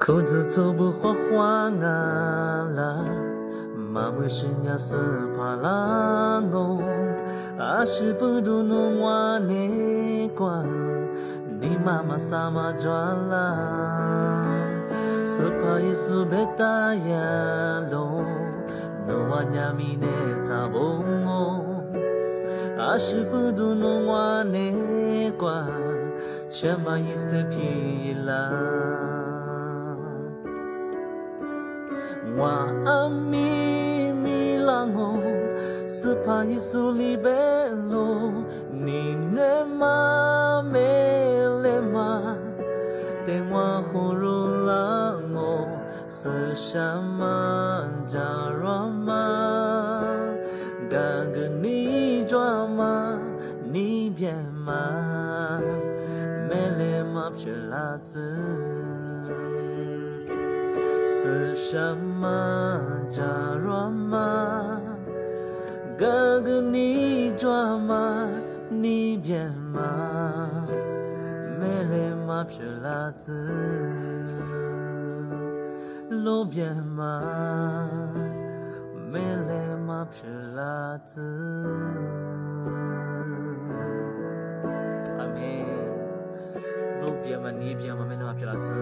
口子走不花花啊啦，妈妈是伢是怕啦侬，阿是不都侬话你瓜，你妈妈啥嘛抓啦，是怕一是别打呀喽，侬话伢咪呢咋不我，阿是不都侬话你瓜，千嘛一些皮啦。我阿咪咪啦我，是怕一苏里贝罗，你呢嘛没嘞嘛，电话呼噜啦我，是什么假软嘛？刚个你抓嘛，你别嘛，没嘞嘛别拉子。是什么假软吗？哥哥你抓吗？你别吗？没嘞嘛撇拉子，路边吗？没嘞嘛撇拉子。阿妹，路边嘛你边嘛没嘞嘛撇拉子。